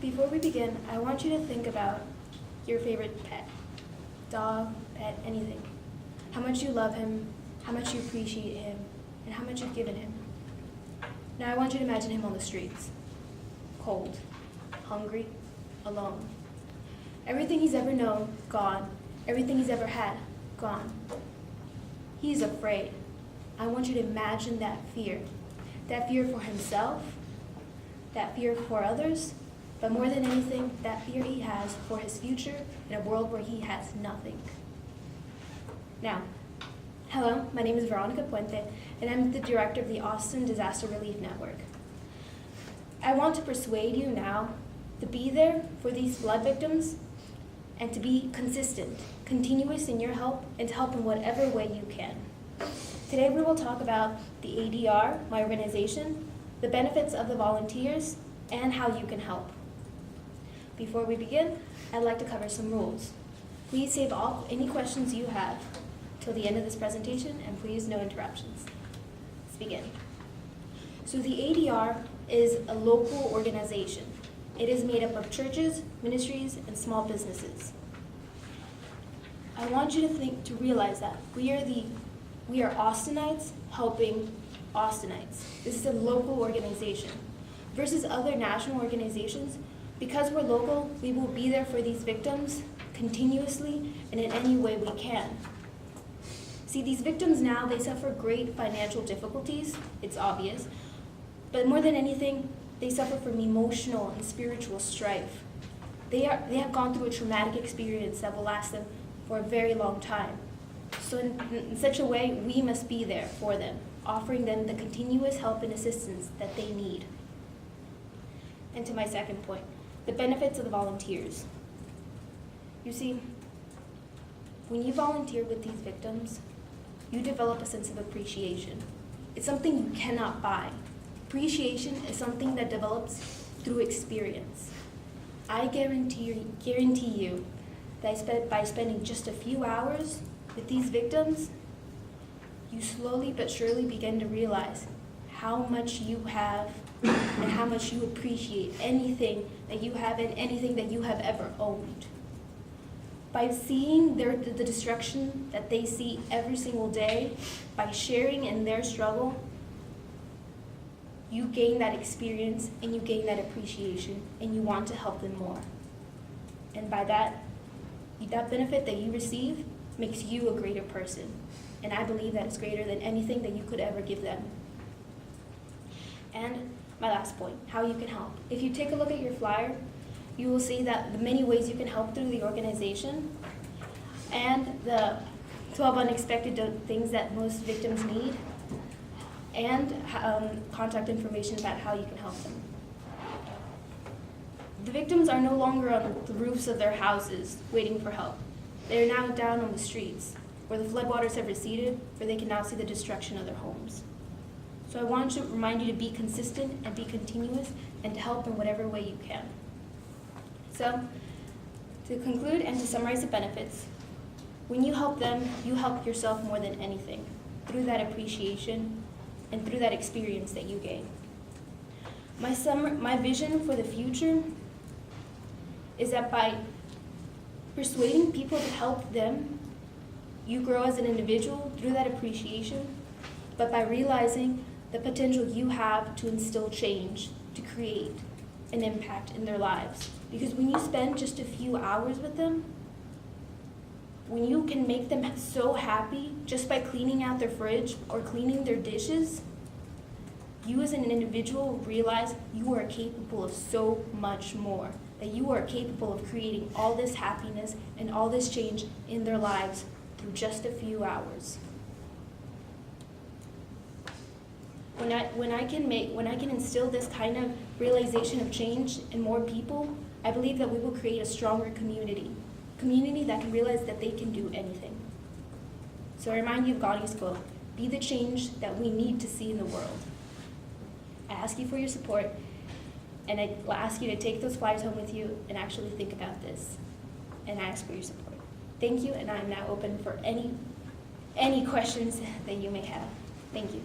Before we begin, I want you to think about your favorite pet. Dog, pet, anything. How much you love him, how much you appreciate him, and how much you've given him. Now I want you to imagine him on the streets. Cold, hungry, alone. Everything he's ever known, gone. Everything he's ever had, gone. He's afraid. I want you to imagine that fear. That fear for himself, that fear for others, but more than anything, that fear he has for his future in a world where he has nothing. Now, hello, my name is Veronica and I'm the director of the Austin Disaster Relief Network. I want to persuade you now to be there for these flood victims and to be consistent, continuous in your help, and to help in whatever way you can. Today we will talk about the ADR, my organization, the benefits of the volunteers, and how you can help. Before we begin, I'd like to cover some rules. Please save any questions you have till the end of this presentation, and please no interruptions. Let's begin. So the ADR is a local organization. It is made up of churches, ministries, and small businesses. I want you to realize that we are Austinites helping Austinites. This is a local organization. Versus other national organizations, because we're local, we will be there for these victims continuously and in any way we can. See, these victims now, they suffer great financial difficulties, it's obvious, but more than anything, they suffer from emotional and spiritual strife. They have gone through a traumatic experience that will last them for a very long time. So in such a way, we must be there for them, offering them the continuous help and assistance that they need. And to my second point, the benefits of the volunteers. You see, when you volunteer with these victims, you develop a sense of appreciation. It's something you cannot buy. Appreciation is something that develops through experience. I guarantee you that by spending just a few hours with these victims, you slowly but surely begin to realize how much you have and how much you appreciate anything that you have and anything that you have ever owned. By seeing the destruction that they see every single day, by sharing in their struggle, you gain that experience and you gain that appreciation and you want to help them more. And by that benefit that you receive makes you a greater person. And I believe that it's greater than anything that you could ever give them. And my last point, how you can help. If you take a look at your flyer, you will see that the many ways you can help through the organization and the 12 unexpected things that most victims need, and contact information about how you can help them. The victims are no longer on the roofs of their houses waiting for help. They are now down on the streets, where the floodwaters have receded, where they can now see the destruction of their homes. So I want to remind you to be consistent and be continuous and to help in whatever way you can. So, to conclude and to summarize the benefits, when you help them, you help yourself more than anything, through that appreciation and through that experience that you gain. My vision for the future is that by persuading people to help them, you grow as an individual through that appreciation, but by realizing the potential you have to instill change, to create an impact in their lives. Because when you spend just a few hours with them, when you can make them so happy just by cleaning out their fridge or cleaning their dishes, you as an individual realize you are capable of so much more, that you are capable of creating all this happiness and all this change in their lives through just a few hours. When I can instill this kind of realization of change in more people, I believe that we will create a stronger community that can realize that they can do anything. So I remind you of Gandhi's quote, "Be the change that we need to see in the world." I ask you for your support, and I ask you to take those flyers home with you and actually think about this. And I ask for your support. Thank you, and I am now open for any questions that you may have. Thank you.